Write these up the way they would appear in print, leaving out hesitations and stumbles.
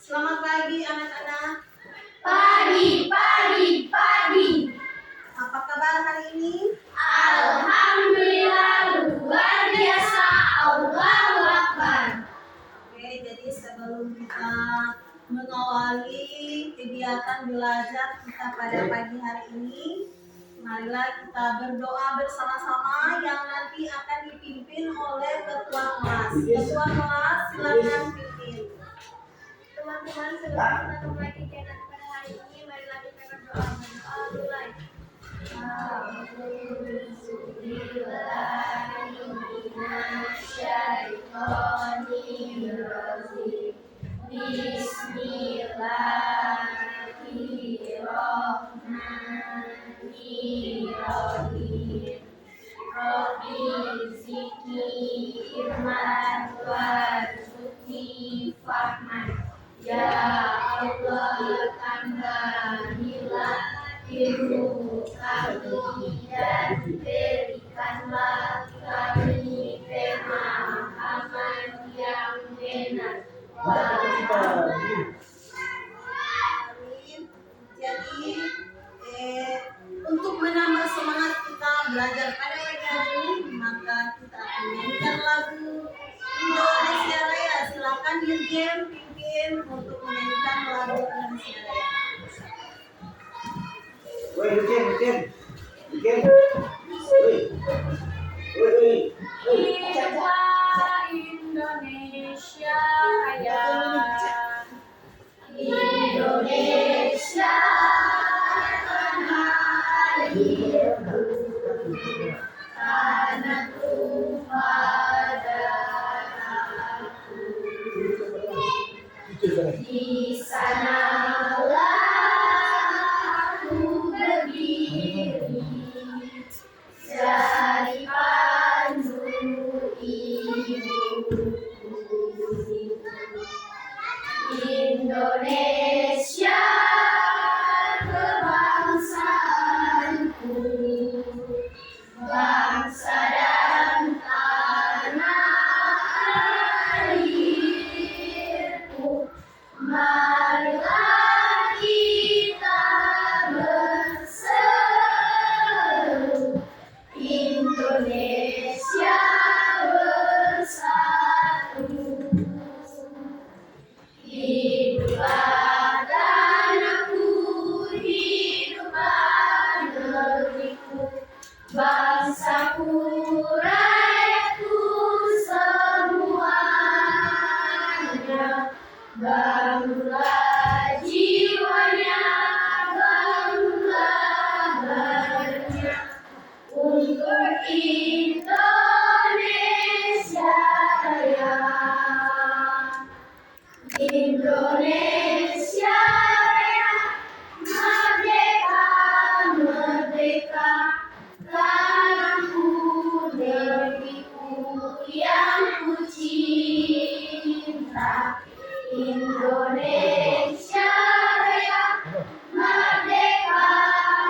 Selamat pagi anak-anak. Pagi. Apa kabar hari ini? Alhamdulillah luar biasa. Allahu Akbar. Oke, jadi sebelum kita mengawali kegiatan belajar kita pada pagi hari ini, marilah kita berdoa bersama-sama yang nanti akan dipimpin oleh ketua kelas. Ketua kelas, silakan pimpin. Teman-teman, sebelum kita mulai kegiatan pada hari ini, marilah kita berdoa. Berdoa mulai. Bismillahirrahmanirrahim. Bismillahirrahmanirrahim. Rabbi zidni ilman warzuqni fahman. Ya Allah, tambahilah ilmu kami dan berikanlah kami pemahaman yang benar. Amin. Jadi untuk menambah semangat kita belajar pada pagi hari ini, maka kita akan menyanyikan lagu Indonesia Raya. Silakan Dirjen pimpin untuk menyanyikan lagu Indonesia Raya. Woi, Dirjen. Kita Indonesia Raya. Indonesia tanah airku, tanah tumpah darahku. Di sanalah aku berdiri, jadi pandu ibuku. Indonesia kebangsaanku, bangsa dan tanah airku. Marilah kita berseru, Indonesia bersatu. Hiduplah tanahku, hiduplah negeriku, bangsaku, rakyatku semuanya. Bangunlah jiwanya, bangunlah badannya, untuk Indonesia Raya. Indonesia Raya, merdeka, merdeka, tanahku, negeriku yang ku cinta. Indonesia Raya, merdeka,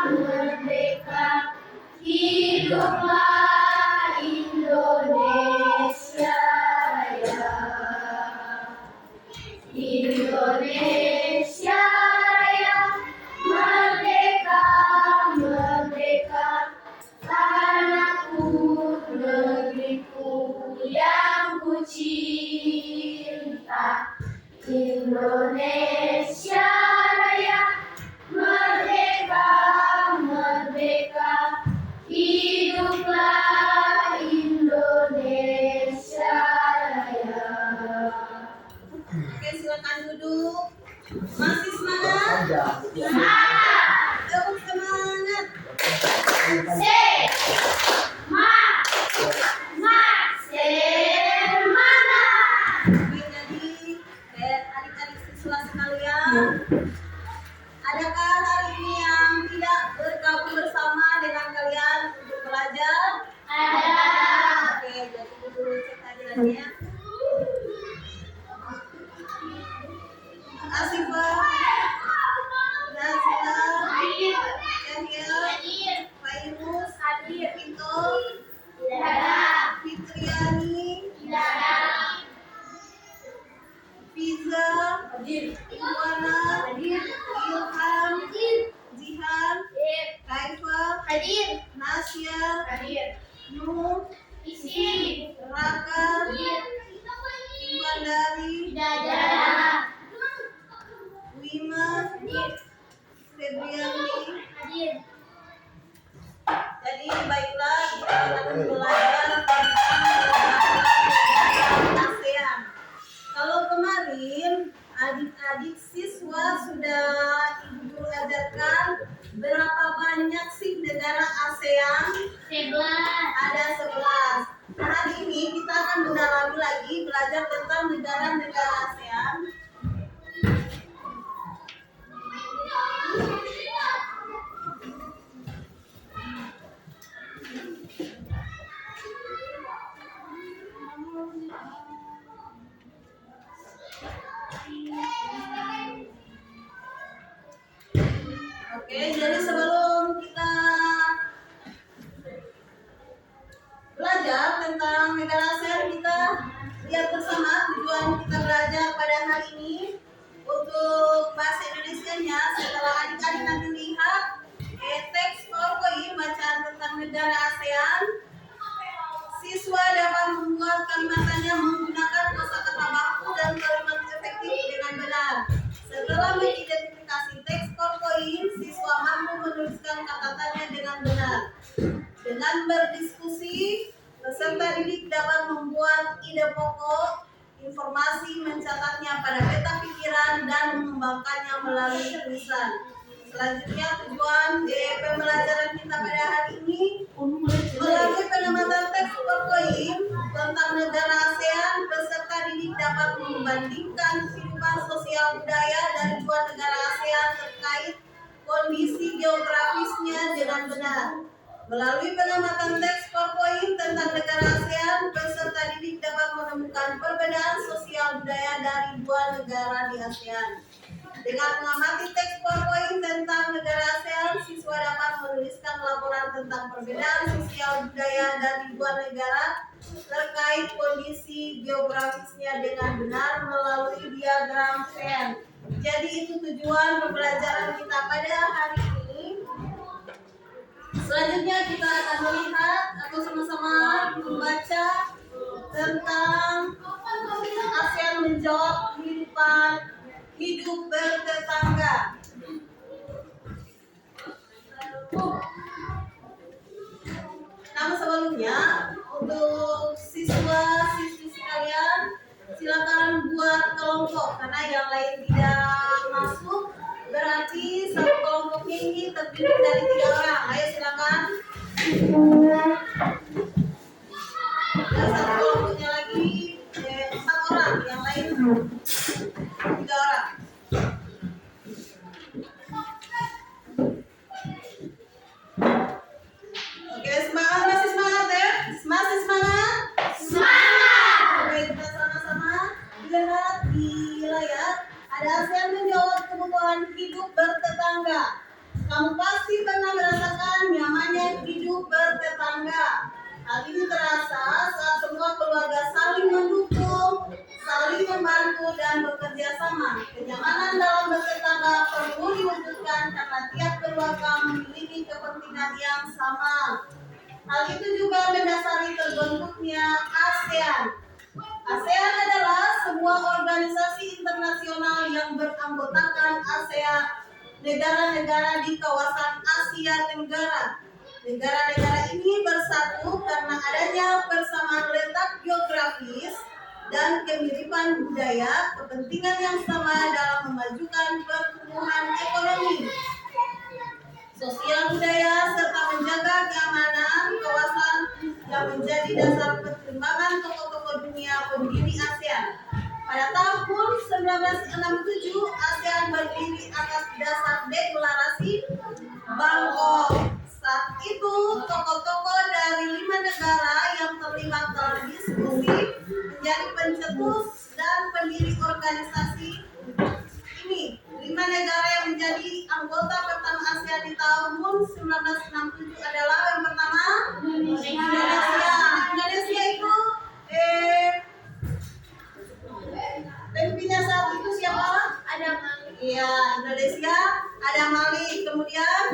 merdeka, hiduplah Indonesia Raya. Indonesia Raya, merdeka, merdeka, tanahku, negeriku yang ku cinta. Indonesia Raya, merdeka, merdeka, hiduplah Indonesia Raya. Oke, silakan duduk. Masih semangat? Semangat! Semangat. Semangat! Oke, jadi adik-adik siswa sekalian, adakah hari ini yang tidak bergabung bersama dengan kalian untuk belajar? Ada. Oke, jadi dulu cek ajarannya. Asifah, Iwana, Ilham, Jihan, Kaifa, Nasya, Nuh, Raka, Iwandari, Wima, Febriani. Jadi baiklah kita akan belajar tentang ASEAN. Kalau kemarin adik-adik siswa sudah Ibu Guru ajarkan berapa banyak sih negara ASEAN? 11. Ada 11. Hari ini kita akan mendalami lagi belajar tentang negara-negara ASEAN. Oke, jadi sebelum kita belajar tentang negara ASEAN, kita lihat bersama tujuan kita belajar pada hari ini. Untuk bahasa Indonesianya, setelah adik-adik nanti lihat teks PowerPoint bacaan tentang negara ASEAN, siswa dapat membuat kalimatnya menggunakan kosakata baku dan kalimat efektif dengan benar. Setelah mengidentifikasi teks PowerPoint, siswa mampu menuliskan kata-katanya dengan benar. Dengan berdiskusi, peserta didik dapat membuat ide pokok, informasi, mencatatnya pada peta pikiran, dan mengembangkannya melalui tulisan. Selanjutnya tujuan pembelajaran kita pada hari ini melalui pengamatan teks PowerPoint tentang negara ASEAN, peserta didik dapat membandingkan kehidupan sosial budaya dari dua negara ASEAN terkait kondisi geografisnya dengan benar. Melalui pengamatan teks PowerPoint tentang negara ASEAN, peserta didik dapat menemukan perbedaan sosial budaya dari dua negara di ASEAN. Dengan mengamati teks PowerPoint tentang negara ASEAN, siswa dapat menuliskan laporan tentang perbedaan sosial budaya dari dua negara terkait kondisi geografisnya dengan benar melalui diagram Venn. Jadi itu tujuan pembelajaran kita pada hari ini. Selanjutnya kita akan melihat atau sama-sama membaca tentang ASEAN menjawab kehidupan hidup bertetangga. Namun sebelumnya, untuk siswa-siswi sekalian, silakan buat kelompok karena yang lain tidak masuk. Berarti satu kelompoknya ini terdiri dari 3 orang. Ayo silakan. Dan satu kelompoknya lagi 4 orang, yang lain 3 orang. Oke, semangat, masih semangat ya? Masih semangat? Semangat! Oke, kita sama-sama lihat di layar. Ada ASEAN menjawab kebutuhan hidup bertetangga. Kamu pasti pernah merasakan nyamannya hidup bertetangga. Hal ini terasa saat semua keluarga saling mendukung, saling membantu, dan bekerja sama. Kenyamanan dalam bertetangga perlu diwujudkan karena tiap keluarga memiliki kepentingan yang sama. Hal itu juga mendasari terbentuknya ASEAN. ASEAN adalah sebuah organisasi internasional yang beranggotakan ASEAN, negara-negara di kawasan Asia Tenggara. Negara-negara ini bersatu karena adanya persamaan letak geografis dan kemiripan budaya, kepentingan yang sama dalam memajukan pertumbuhan ekonomi, sosial budaya, serta menjaga keamanan kawasan yang menjadi dasar perkembangan tokoh-tokoh dunia pendiri ASEAN. Pada tahun 1967, ASEAN berdiri atas dasar deklarasi Bangkok. Saat itu, tokoh-tokoh dari 5 negara yang terlibat dalam diskusi menjadi pencetus dan pendiri organisasi ini. 5 negara yang menjadi anggota pertama ASEAN di tahun 1967 adalah yang pertama Indonesia. Indonesia itu pemimpinnya saat itu siapa? ada Mali. Iya, Indonesia ada Mali. Kemudian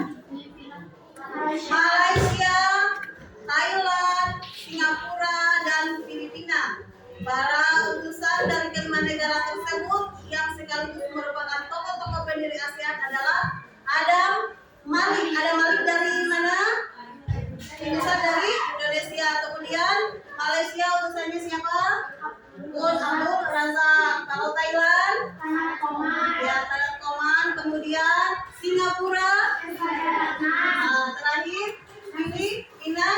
Malaysia, Thailand, Singapura, dan Filipina. Para utusan dari kelima negara tersebut yang sekaligus merupakan tokoh-tokoh pendiri ASEAN adalah Malik. Ada Malik dari mana? Utusan dari Indonesia. Kemudian Malaysia utusannya siapa? Tun Abdul Razak. Kalau Thailand, ya Thailand Koman. Kemudian Singapura, terakhir Filipina,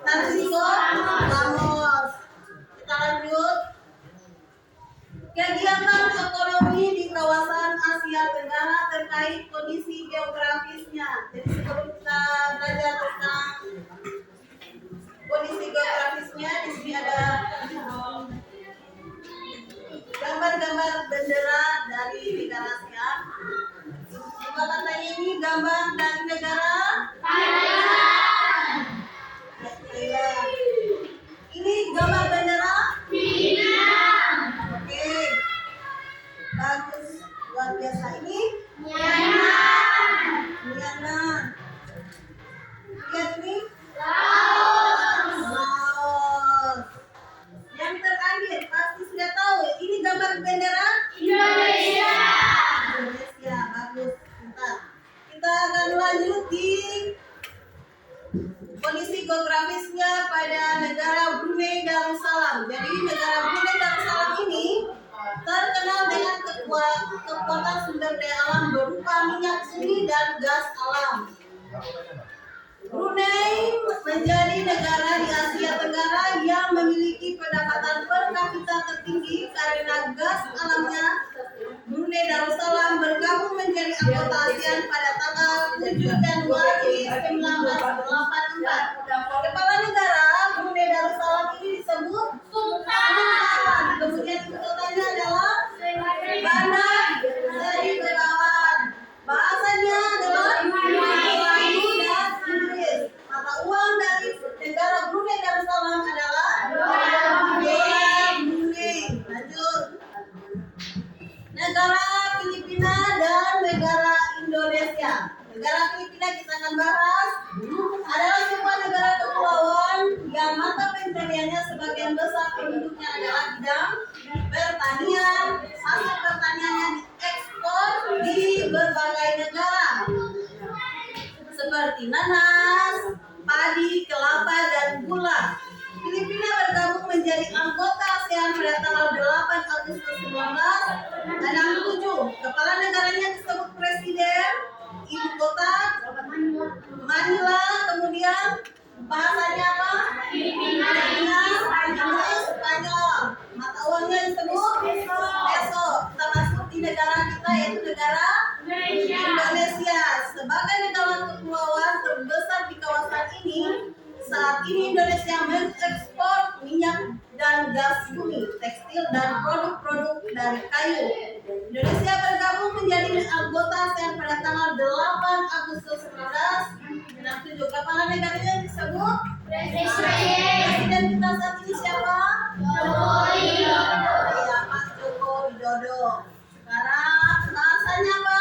Narciso Ramos. Kita lanjut. Kegiatan ekonomi di kawasan Asia Tenggara terkait kondisi geografisnya. Jadi sebelum kita belajar tentang kondisi geografisnya, di sini ada gambar-gambar bendera dari negara ASEAN. Coba katanya ini gambar dari negara Thailand. Ini gambar bendera Oke, bagus, luar biasa. Ini Myanmar. Lihat ini Laos. Yang terakhir pasti sudah tahu. Ini gambar bendera Indonesia. Bagus. Bentar. Kita akan lanjut di kondisi geografisnya pada negara Brunei Darussalam. Jadi negara Brunei Darussalam ini terkenal dengan kekuatan sumber daya alam berupa minyak bumi dan gas alam. Brunei menjadi negara di Asia Tenggara yang memiliki pendapatan per kapita tertinggi karena gas alamnya. Brunei Darussalam bergabung menjadi anggota ASEAN pada tanggal 7 Januari 1984. Kepala negara Brunei Darussalam ini disebut Sultan. Kemudian ibu kotanya adalah Bandar Seri Begawan. Bahasanya adalah Melayu dan Inggris. Mata uang dari negara Brunei Darussalam adalah dolar Brunei. Lanjut. Negara Filipina dan negara Indonesia. Negara Filipina kita akan bahas adalah sebuah negara kepulauan yang mata pencariannya sebagian besar penduduknya adalah bidang pertanian. Hasil pertaniannya diekspor di berbagai negara seperti nanas, padi, kelapa, dan gula. Filipina bergabung menjadi anggota ASEAN pada tanggal 8 Agustus 1967. Kepala negaranya disebut presiden, ibu kota Manila, kemudian bahasanya apa? Filipina, Inggris, Spanyol. Mata uangnya disebut peso. Kita masuk di negara kita yaitu negara Indonesia. Sebagai negara kepulauan terbesar di kawasan ini, saat ini Indonesia mengekspor minyak dan gas bumi, tekstil, dan produk-produk dari kayu. Indonesia bergabung menjadi anggota ASEAN pada tanggal 8 Agustus 1967. Kepala negaranya disebut Presiden kita saat ini siapa? Ya, Pak Joko Widodo. Sekarang bahasanya apa?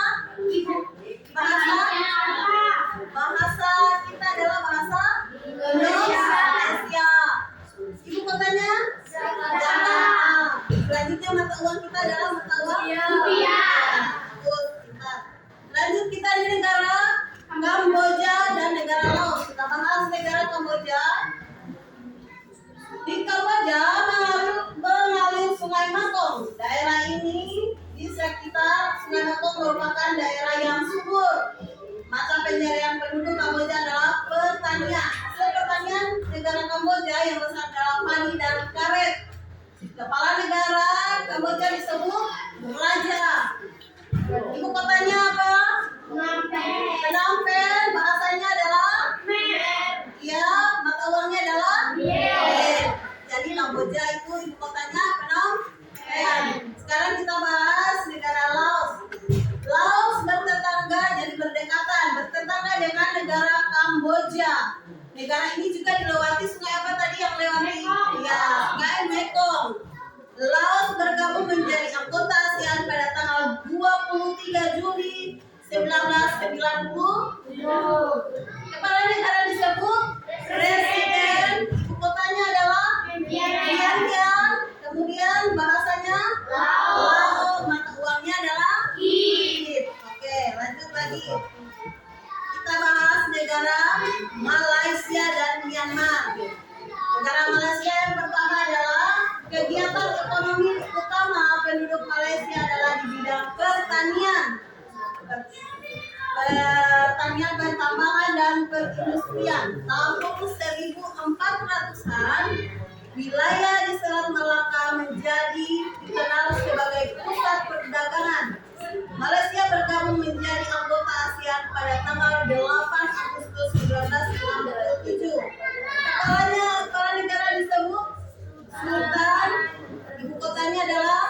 Bahasa kita adalah bahasa Indonesia. Ibu kotanya Jakarta. Selanjutnya mata uang kita adalah mata uang rupiah. Lanjut kita di negara Kamboja dan negara Laos. Kita bahas negara Kamboja. Di Kamboja mengalir Sungai Mekong. Daerah ini di sekitar Sungai Mekong merupakan daerah yang subur. Mata pencarian penduduk Kamboja adalah pertanian. Hasil pertanian negara Kamboja yang besar adalah padi dan karet. Kepala negara Kamboja disebut Raja. Ibu kotanya apa? Phnom Penh. Bahasanya adalah ya, mata uangnya adalah Jadi Kamboja itu ibu kotanya Phnom Penh. Sekarang kita bahas negara Laos. Laos bertetangga, jadi bertetangga dengan negara Kamboja. Negara ini juga dilewati sungai apa tadi yang lewati? Ya, sungai Mekong. Laos bergabung menjadi anggota ASEAN pada tanggal 2 3 Juli 1990. Kepala negara disebut Presiden. Ibu kotanya adalah Vientiane. Kemudian bahasanya Lao. Mata uangnya adalah Kip. Oke, lanjut lagi. Kita bahas negara Malaysia dan Myanmar. Negara Malaysia yang pertama adalah kegiatan ekonomi utama penduduk Malaysia adalah di bidang pertanian, pertambangan dan perindustrian. Tahun 1400-an, wilayah di Selat Malaka menjadi dikenal sebagai pusat perdagangan. Malaysia bergabung menjadi anggota ASEAN pada tanggal 8 Agustus 1967. Kepala negara disebut Sultan. Ibu kotanya adalah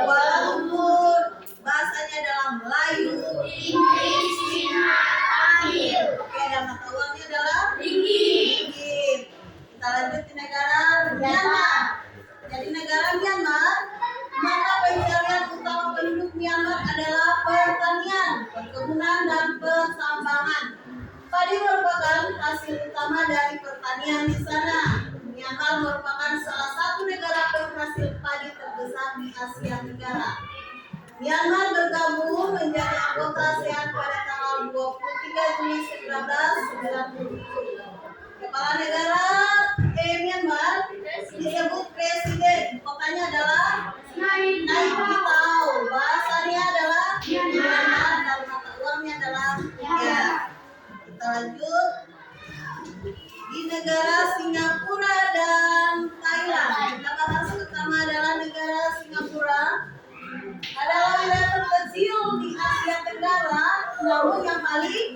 Kuala Lumpur. Bahasanya adalah Melayu, Inggris, Cina, Tamil. Oke, dan mata uangnya adalah ringgit. Kita lanjut ke negara Myanmar. Jadi negara Myanmar, mata pencarian utama penduduk Myanmar adalah pertanian, perkebunan, dan pertambangan. Padi merupakan hasil utama dari pertanian di sana. Myanmar merupakan salah satu negara penghasil padi terbesar di Asia Tenggara. Myanmar bergabung menjadi anggota ASEAN pada tanggal 23 Juli 1997. Kepala negara Myanmar disebut Presiden. Kotanya adalah Naypyidaw. Bahasanya adalah Myanmar dan mata uangnya adalah rupiah. Kita lanjut. Di negara Singapura dan Thailand. Kita bahas pertama adalah negara Singapura. Adalah wilayah terkecil di Asia Tenggara, namun yang paling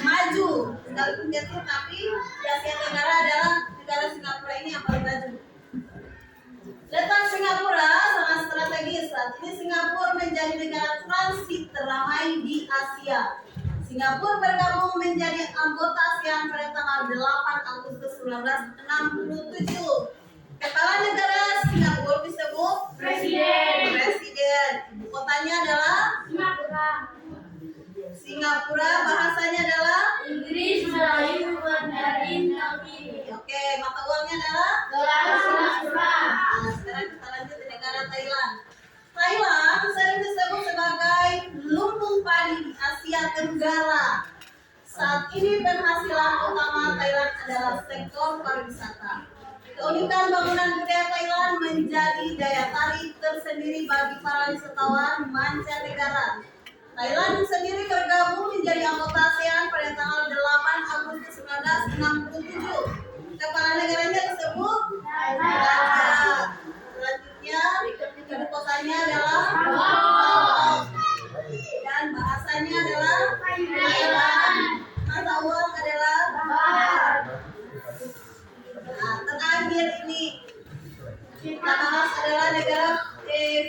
maju. Sekalipun kecil, tapi di Asia Tenggara adalah negara Singapura ini yang paling maju. Letak Singapura sangat strategis. Saat ini Singapura menjadi negara transit teramai di Asia. Singapura bergabung menjadi anggota ASEAN pada tanggal 8 Agustus 1967. Kepala negara Singapura disebut Presiden. Ibu kotanya adalah Singapura. Bahasanya adalah Inggris, Melayu, Mandarin, Tamil. Oke, mata uangnya adalah Dolar Singapura. Nah, sekarang kita lanjut ke negara Thailand. Thailand sering disebut sebagai lumbung padi di Asia Tenggara. Saat ini penghasilan utama Thailand adalah sektor pariwisata. Keunikan bangunan budaya Thailand menjadi daya tarik tersendiri bagi para wisatawan mancanegara. Thailand sendiri bergabung menjadi anggota ASEAN pada tanggal 8 Agustus 1967. Kepala negaranya disebut Thailand. Selanjutnya, ibu kotanya adalah Bangkok dan bahasanya adalah Thailand. Mata uang adalah baht. Nah, terakhir ini kita bahas adalah negara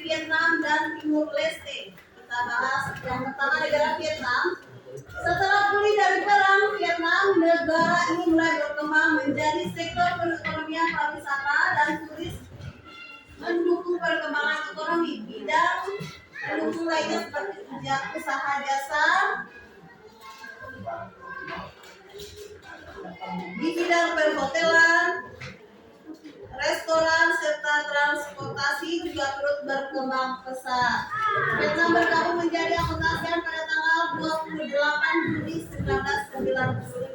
Vietnam dan Timur Leste. Kita bahas yang pertama negara Vietnam. Setelah pulih dari perang Vietnam, negara ini mulai berkembang menjadi sektor perekonomian pariwisata dan turis, mendukung perkembangan ekonomi. Bidang pendukung lainnya seperti usaha jasa, di bidang perhotelan, restoran, serta transportasi juga turut berkembang pesat. Vietnam bergabung menjadi anggota ASEAN pada tanggal 28 Juli 1995.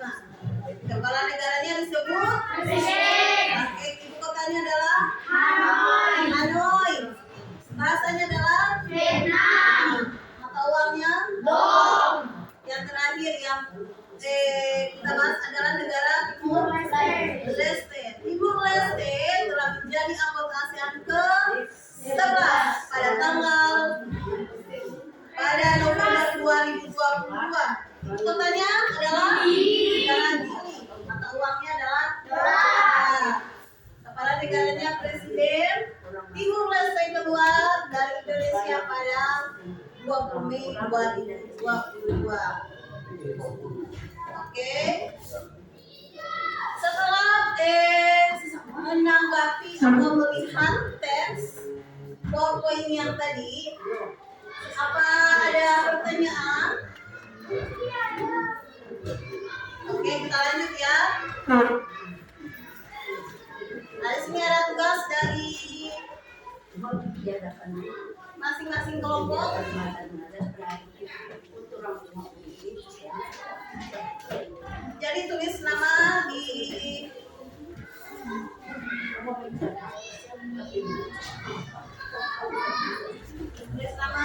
Kepala negaranya disebut Presiden. Ibu kotanya adalah Hanoi. Bahasanya adalah Vietnam. Mata uangnya Dong. Yang terakhir yang kita bahas adalah negara Timur Leste. Timur Leste telah menjadi anggota ASEAN ke-11 pada November 2022. Kotanya adalah Gili. Mata uangnya adalah dolar. Kepala negaranya Presiden. Timur Leste keluar dari Indonesia pada 20 Mei 2022. Oke. Setelah menanggapi atau melihat teks PowerPoint yang tadi, Apa ada pertanyaan? Oke, kita lanjut ya. Nah, di sini ada tugas dari masing-masing kelompok. Jadi tulis nama di tulis nama.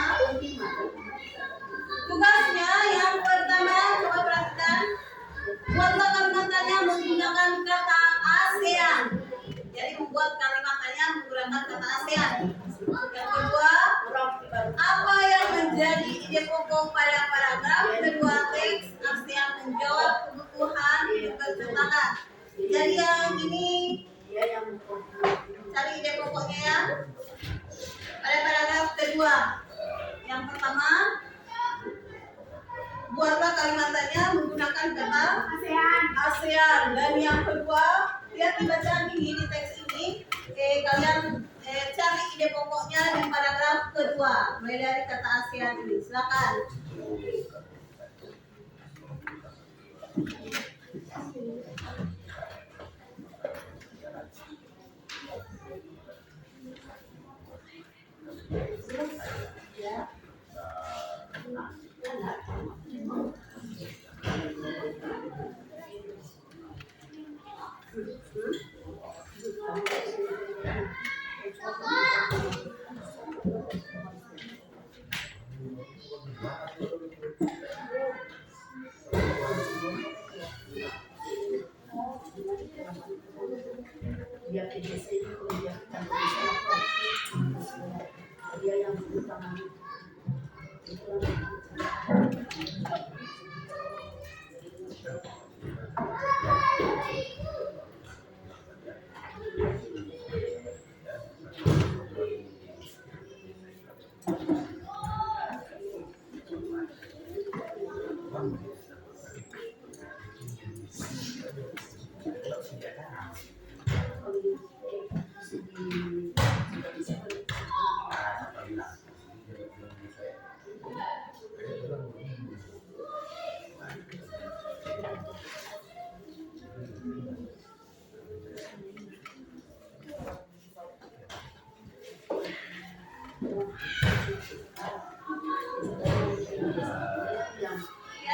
Tugasnya yang pertama, coba perhatikan. Buatlah kalimatnya menggunakan kata ASEAN. Jadi membuat kalimatnya menggunakan kata ASEAN. Yang kedua, apa yang menjadi ide pokok pada paragraf kedua teks ASEAN menjawab kebutuhan hidup bertentangan. Jadi yang ini cari ide pokoknya ya. Pada paragraf kedua. Yang pertama, buatlah kalimatnya menggunakan kata ASEAN. Dan yang kedua, lihat dibaca di teks ini. Kalian cari ide pokoknya di paragraf kedua, mulai dari kata ASEAN ini. Silakan.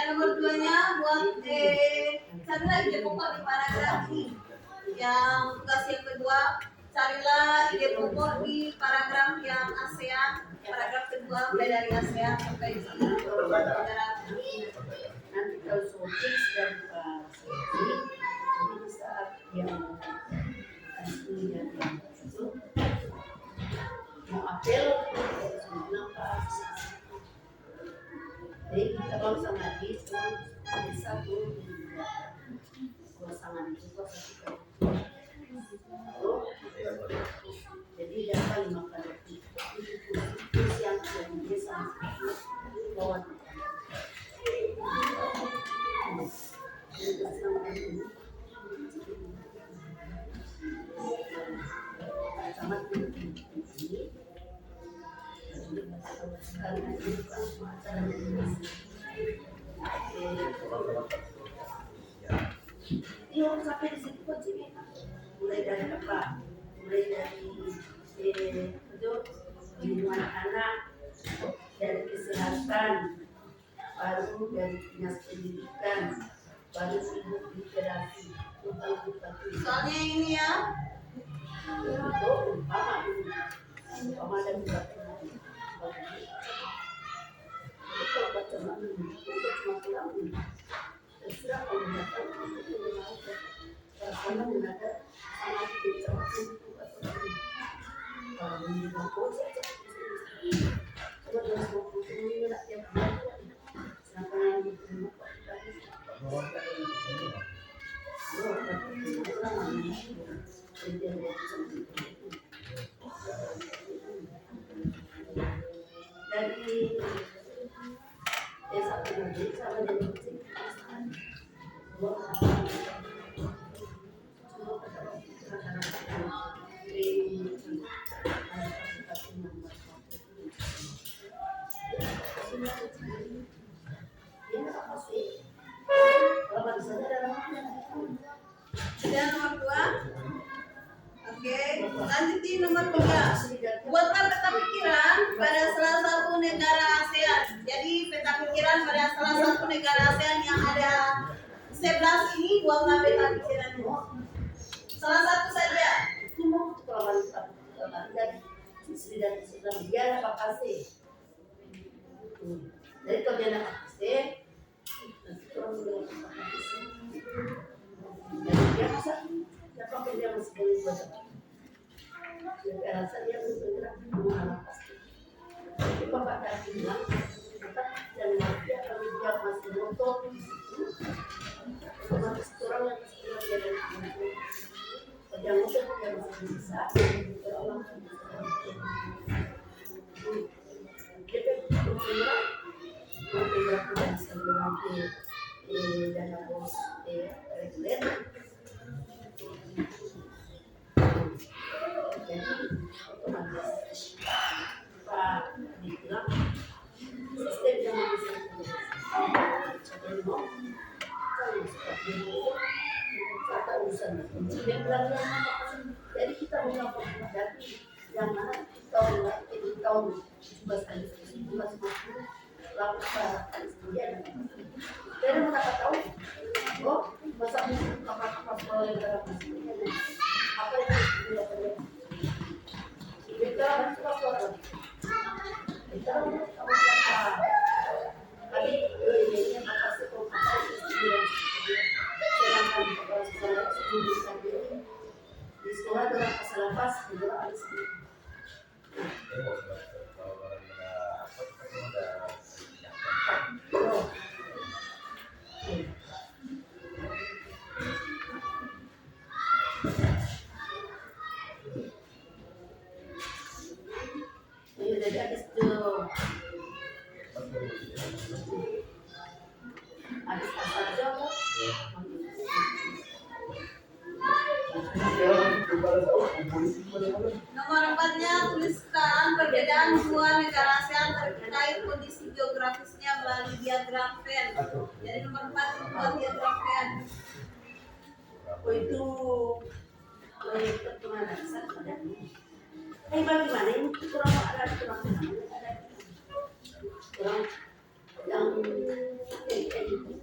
Nomor 2-nya buat carilah ide pokok di paragraf ini. Yang tugas yang kedua, carilah ide pokok di paragraf yang ASEAN. Paragraf kedua mulai dari ASEAN sampai di sini. Nanti kalau showcase dan jadi saat yang asli dan yang itu mau apel bilang Pak. Jadi kita kalau sama itu bisa tuh sangat juga jadi dapat 5 kali itu yang biasa lewat sangat sampai di situ mulai dari apa? Mulai dari itu lingkungan anak, dari kesehatan, baru dari dinas pendidikan, baru ibu literasi, Soalnya ini ya. umpama dan kalau baca cuma pulang terserah kalau datang karena menada sama kita kalau menjelang proses kalau dalam waktu ini nak tiap bulan siapa yang diterima dari desa pendidik sama dari Dia nggak pasti. Kalau nggak bisa dalam Dan nomor 2. Oke, lanjut di nomor 3. Buatlah peta pikiran pada salah satu negara ASEAN. Jadi peta pikiran pada salah satu negara ASEAN yang ada 11 ini, buatlah peta pikirannya. Salah satu saja. itu mau kalau dari istri dan Islam dia dapat kasih. Jadi kalau dia dapat kasih, nanti orang bilang dapat kasih. Dan dia masa dapat kerja masih boleh buat apa? Dia rasa dia bergerak mengalah pasti. Tapi bapak tadi bilang, tetap jangan dia kalau dia masih motor di situ, otomatis orang yang istilah dia dari itu. Yang mungkin yang masih bisa berulang kita bergerak dan sebelum dana bos reguler jadi otomatis Pak dibilang sistem yang bisa jadi mau kalau seperti itu kata urusan yang berani jadi kita melakukan hadapi yang mana tahun 2010 lakukan kemudian dan mereka tahu oh masa apa boleh dalam apa yang dilakukan kita harus lakukan kita kali ini apa sih di sekolah dalam masalah pas juga ada sedikit. Jadi habis itu habis asal jawab Nomor 4-nya, tuliskan perbedaan dua negara ASEAN terkait kondisi geografisnya melalui diagram Venn. Jadi nomor 4 membuat diagram Venn. oh itu pertemanan ada bagaimana ini kurang ada kurang yang itu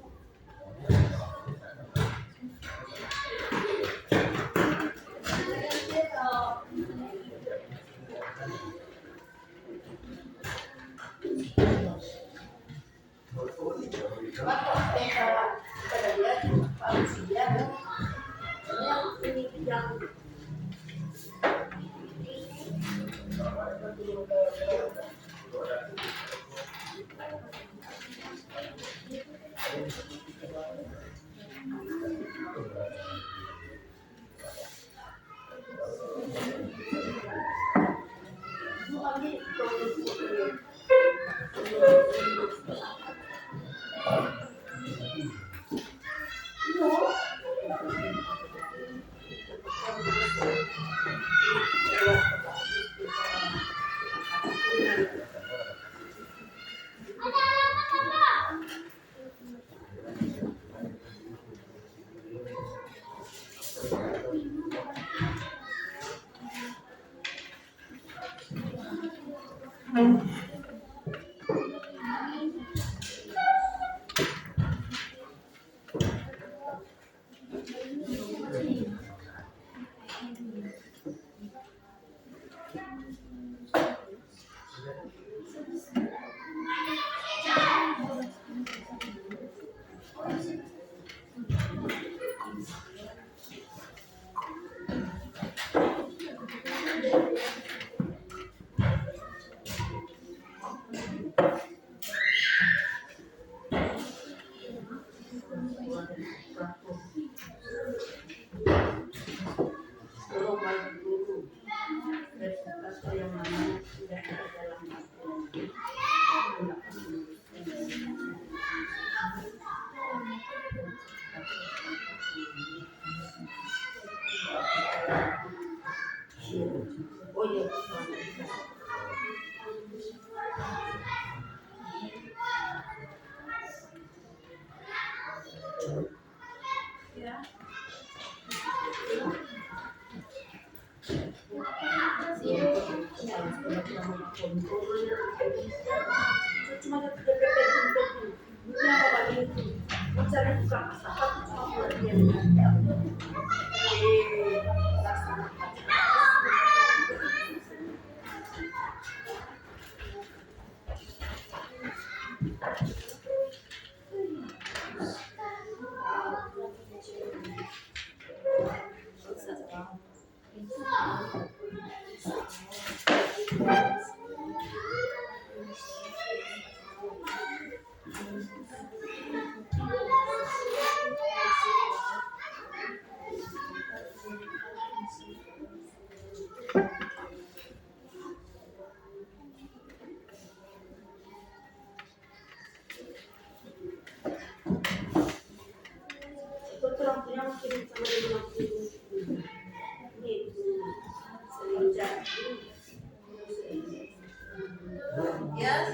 Ya,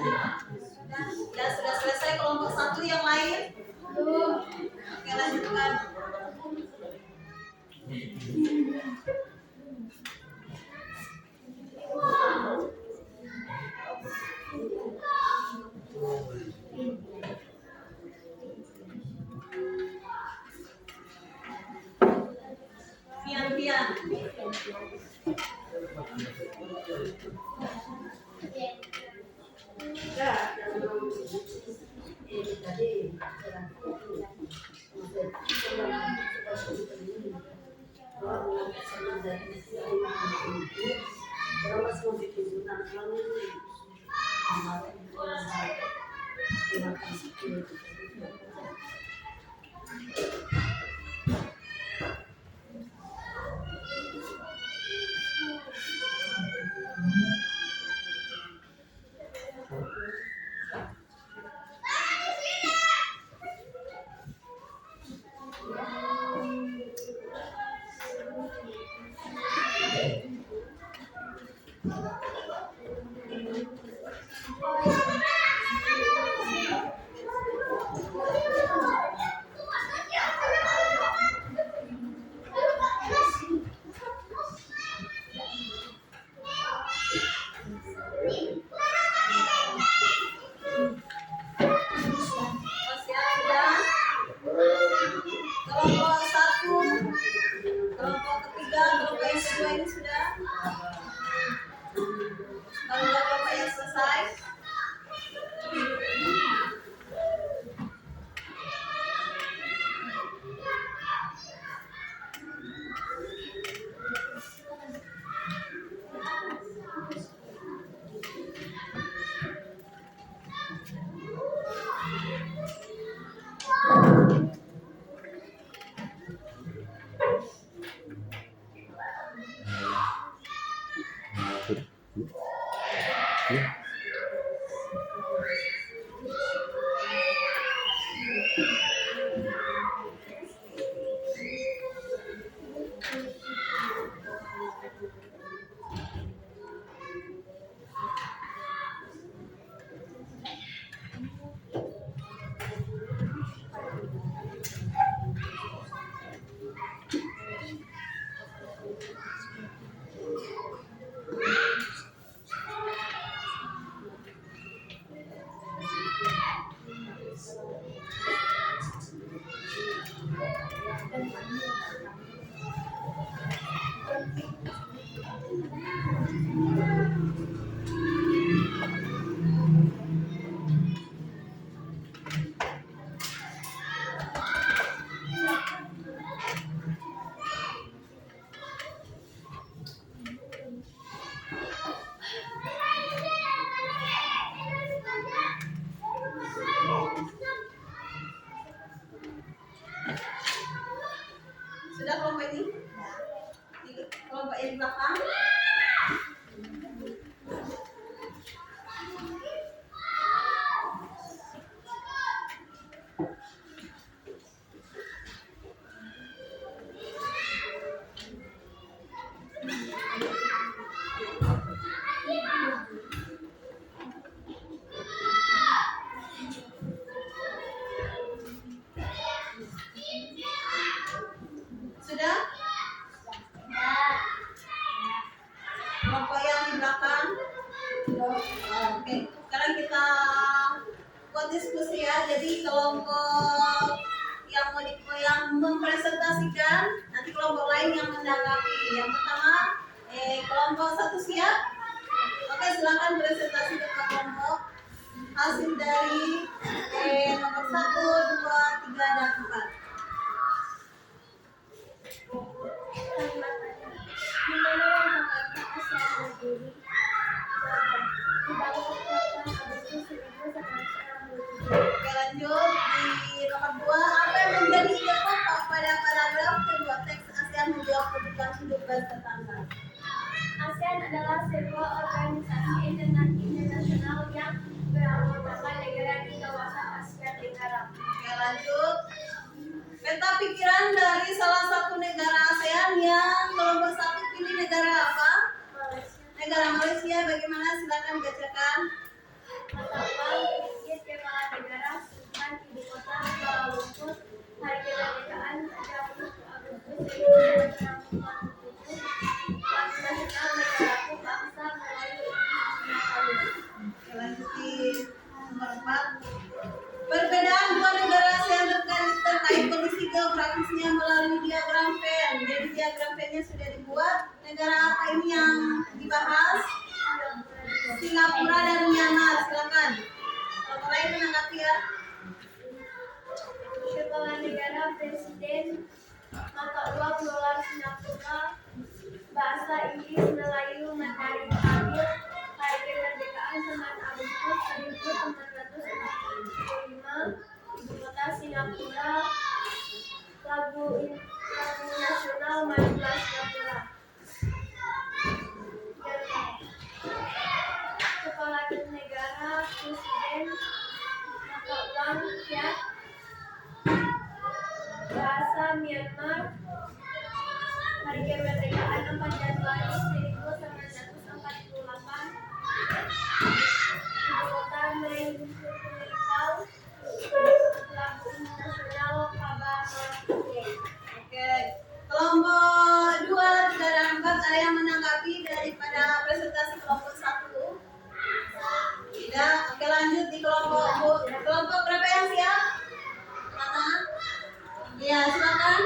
ya sudah selesai kelompok satu yang lain. Oke, lanjutkan. Pian, pian. Masih ada? Kelompok satu, kelompok ketiga, kelompok yang kedua ini sudah. Baru kelompok yang selesai. Oke, sekarang kita buat diskusi ya. Jadi kelompok yang mempresentasikan, nanti kelompok lain yang menanggapi. Yang pertama, kelompok satu siap. Oke, silakan presentasi ke kelompok. Hasil dari nomor 1, 2, 3, dan 4. Di mana yang Jakarta ASEAN berdiri? Jawaban. Dibangun pada Agustus 1997. Oke, lanjut di nomor 2. Apa yang menjadi ide pokok pada paragraf kedua teks ASEAN menjawab kebutuhan hidup bertetangga? ASEAN adalah sebuah organisasi internasional yang beranggotakan negara di kawasan Asia Tenggara. Oke, lanjut. Peta pikiran dari salah satu negara ASEAN yang kelompok 1 pilih negara apa? Malaysia. Negara Malaysia. Bagaimana? Silakan bacakan. Pertama, pikir kepala negara Sultan Ibu Kota Kuala Lumpur, Hari Kemerdekaan 30 Agustus 1947, Lagu Nasional Negaraku Bangsa Melayu Indonesia Raya. Oke, lanjut di nomor 4. Perbedaan dua negara ASEAN terkait kondisi geografisnya melalui diagram Venn. Jadi diagram Venn-nya sudah dibuat. Negara apa ini yang dibahas? Singapura dan Myanmar. Silakan. Kalau lain menanggapi ya. Kepala negara Presiden, mata uang dolar Singapura, bahasa Inggris, Melayu, Mandarin, Tamil, Hari Kemerdekaan 9 Agustus 1945, Ibu Kota Singapura, lagu nasional Majulah Singapura. Kepala negara Presiden, mata uang Kyat, bahasa Myanmar, Hari Kemerdekaan 4 Januari 1948, Ibu Kota Menipau, lagu nasional Sabah Merauke. Oke. Kelompok 2, 3, dan 4 ada yang menanggapi daripada presentasi kelompok 1? Tidak. Oke, lanjut di kelompok berapa yang siap? Silakan. Ya, silakan.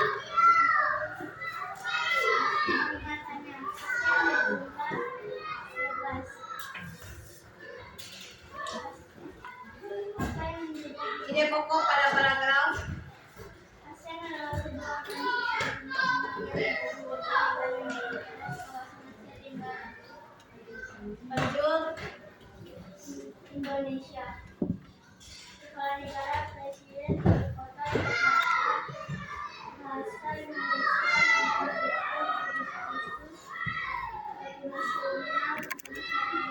Ide pokok pada paragraf. ASEAN adalah sebuah organisasi yang beranggotakan negara di kawasan Asia Tenggara. Lanjut. Indonesia. Kepala negara Presiden Ibu Kota Jakarta, bahasa Indonesia, Negara Agustus, Lagu Nasional Indonesia,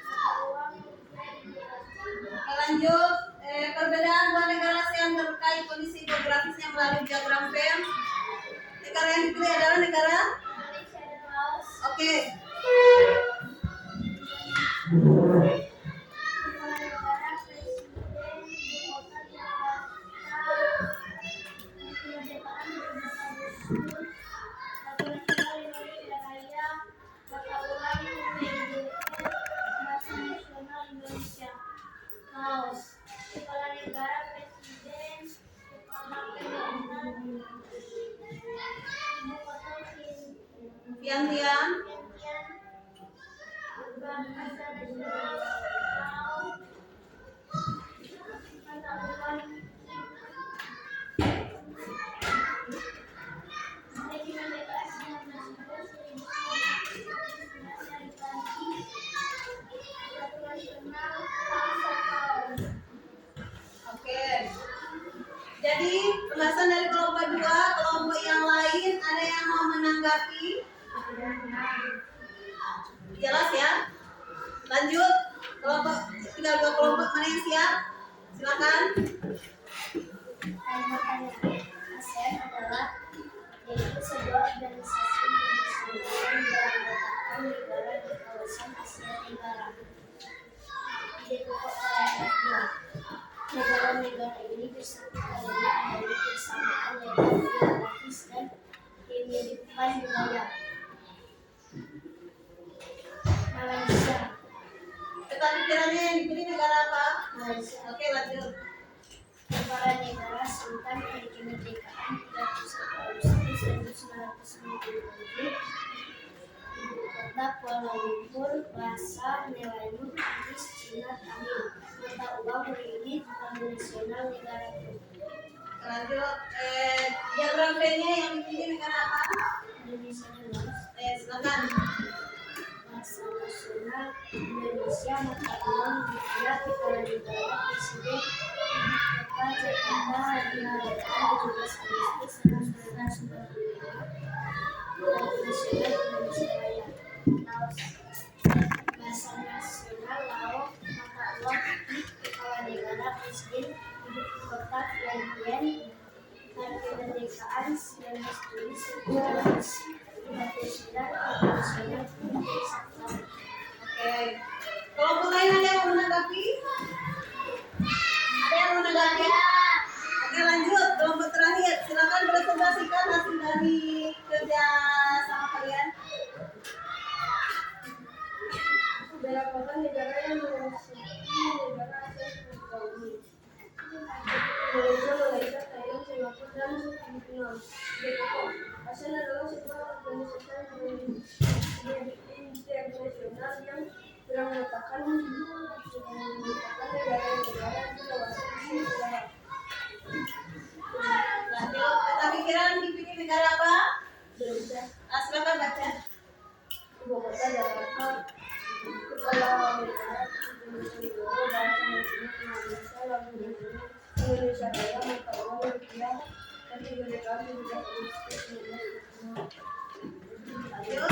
mata uang rupiah. Oke, lanjut. Perbedaan dua negara ASEAN terkait kondisi geografisnya melalui diagram Venn. Negara yang dipilih adalah negara. Malaysia dan Laos. Oke. Kepala negara Presiden Ibu Kota Jakarta, Kemerdekaan 12 Agustus, Lagu Nasional Indonesia Raya, mata uang rupiah, bahasa nasional Indonesia. Laos. Kepala negara Presiden, Kepala Pemerintahan Ibu Kota Vientiane. Bahasa nasional Laos, mata uang Hari Kemerdekaan 19 dari Prancis, Lagu Nasional Bangsa Laos. Oke. Jadi pembahasan dari kelompok 2, kelompok yang lain ada yang mau menanggapi? Jelas ya? Lanjut. Tinggal 2 kelompok mana yang siap? Silakan. ASEAN adalah yaitu sebuah organisasi internasional yang beranggotakan negara di kawasan Asia Tenggara. Ide pokok paragraf 2. Negara-negara ini bersatu karena adanya kesamaan letak geografis dan kemiripan budaya. Malaysia. negaranya yang dipilih negara apa? Oke, lanjut. Kepala Negara Sultan RI Kemerdekaan 31 Agustus 1997. Ibu kota Kuala Lumpur. Bahasa Melayu, Inggris, Cina, Tamil. Mata uang ringgit. Bank nasional negara Lanjut. Diagram B-nya yang dipilih negara apa? Indonesia dulu. Silakan. Bahasa nasional Indonesia. Mata uang rupiah. Kepala negara presiden kota Jakarta. Hari kemerdekaan 17 Agustus 1945. Bank nasional Indonesia Raya. Laos. Bahasa nasional Laos. Mata uang ringgit. Kepala negara presiden ibu kota Phnom Penh. Hari kemerdekaan 19 Juli 1959. Nasional Kesatuan. Oke. Kelompok lain ada yang mau menanggapi? Ada yang mau menanggapi? Oke, lanjut. Kelompok terakhir. Silakan presentasikan hasil dari kerja sama kalian. Merupakan negara yang memasuki negara Asia Tenggara. Indonesia, Malaysia, Thailand, Singapura, dan Filipina. Bepom. ASEAN adalah sebuah organisasi internasional yang menyatakan negara-negara di kawasan Asia Tenggara. Lanjut. Peta pikiran dipilih negara apa? Indonesia. Silakan baca. Ibu kota Jakarta. Kepala negara Indonesia Widodo. Bahasa nasional Indonesia. Lagu nasional Indonesia Raya. Mata uang rupiah. Dan kemerdekaan 17 Agustus 1945. Lanjut.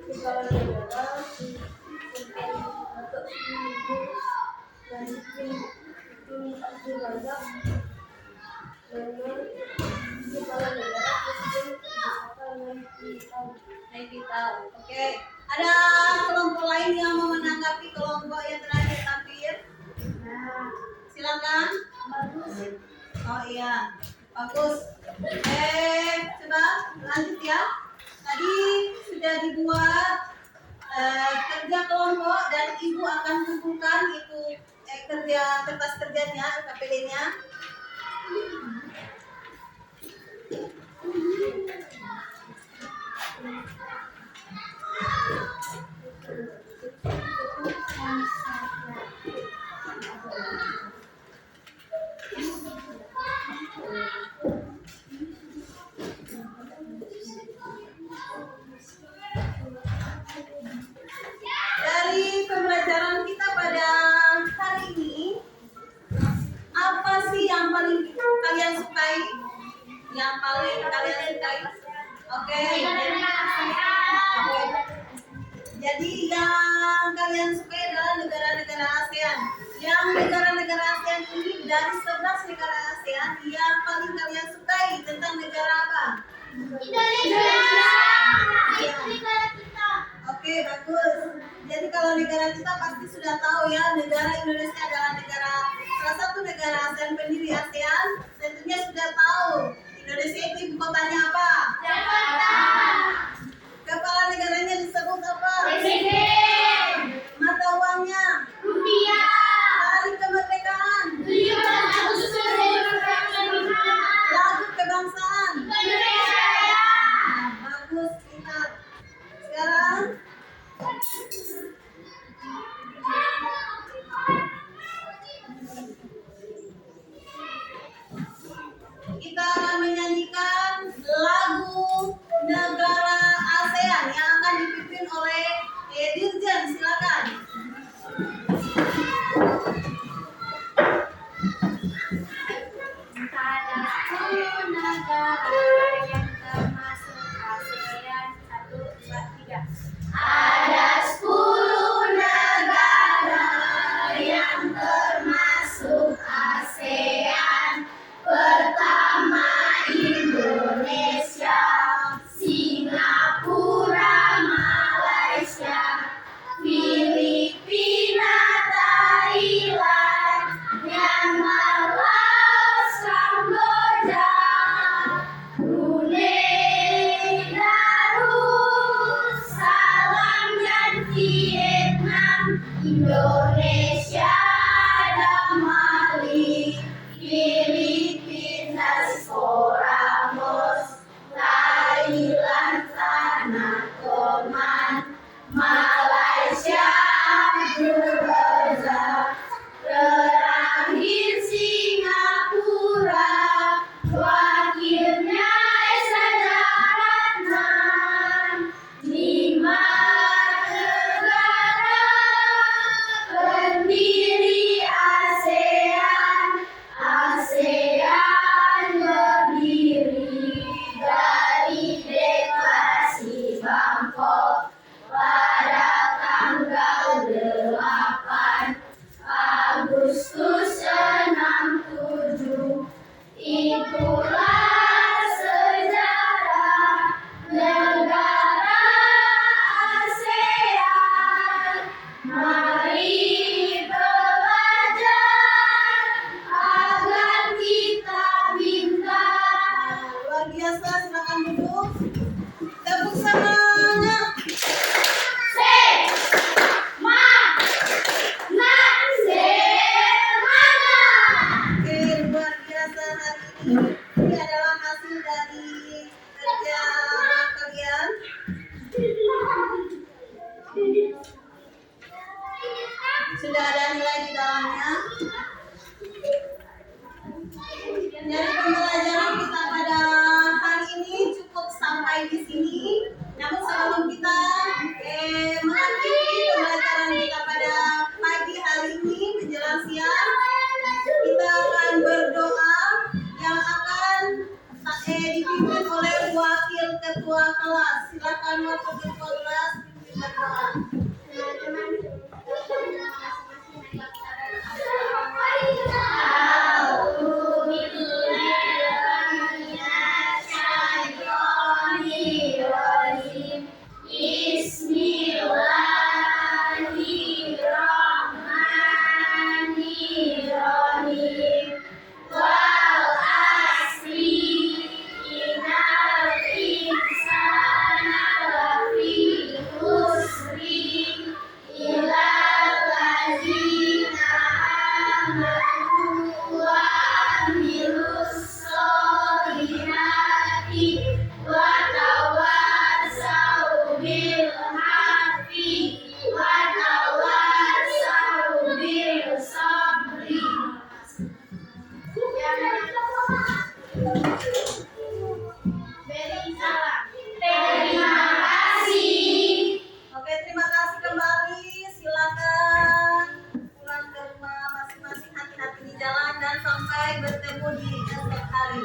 Kepala negara Datuk dan Abdul Razak dengan kepala negara presiden Jakarta 90 tahun. Oke. Ada kelompok lain yang mau menanggapi kelompok yang terakhir tampil? Silakan. Bagus. Oh iya, bagus. Coba lanjut ya. Tadi sudah dibuat kerja kelompok dan ibu akan kumpulkan itu kertas kerjanya, KPD-nya. Dari pembelajaran kita pada hari ini, apa sih yang paling kalian sukai? Yang paling kalian sukai? Oke. Jadi yang kalian sukai adalah negara-negara ASEAN. Yang negara-negara ASEAN ini dari 11 negara ASEAN yang paling kalian sukai tentang negara apa? Indonesia. Iya. Negara kita. Oke, bagus. Jadi kalau negara kita pasti sudah tahu ya, negara Indonesia adalah salah satu negara ASEAN pendiri ASEAN. Tentunya sudah tahu Indonesia itu ibu kotanya apa? Jakarta. Kepala negaranya disebut apa? Presiden. Mata uangnya? Rupiah. Hari kemerdekaan? 17 Agustus 1945. Lagu kebangsaan? Indonesia Raya. Bagus, pintar. Sekarang kita akan menyanyikan lagu jongkok pada tanggal 8 Agustus 67. Itulah sejarah negara ASEAN. Mari belajar agar kita bintang. Luar biasa, silakan duduk. Tepuk semangat. Oke, luar biasa hari ini. Ini adalah hasil dari kerja kalian. Sudah ada nilai di dalamnya. Dari pembelajaran kita pada hari ini cukup sampai di sini. Namun sebelum kita mengakhiri pembelajaran kita pada pagi hari ini menjelang siang, kita akan berdoa yang akan dipimpin oleh wakil ketua kelas. Silakan wakil ketua kelas pimpin berdoa. Bismillahirrahmanirrahim. Wal asri innal insana lafi khusri illa allazina amanu wa amilus solihati wa tawassaw bil haqqi wa tawassaw bil sabri. Terima kasih. Oke, terima kasih kembali. Silakan pulang ke rumah masing-masing, hati-hati di jalan dan sampai bertemu di esok hari.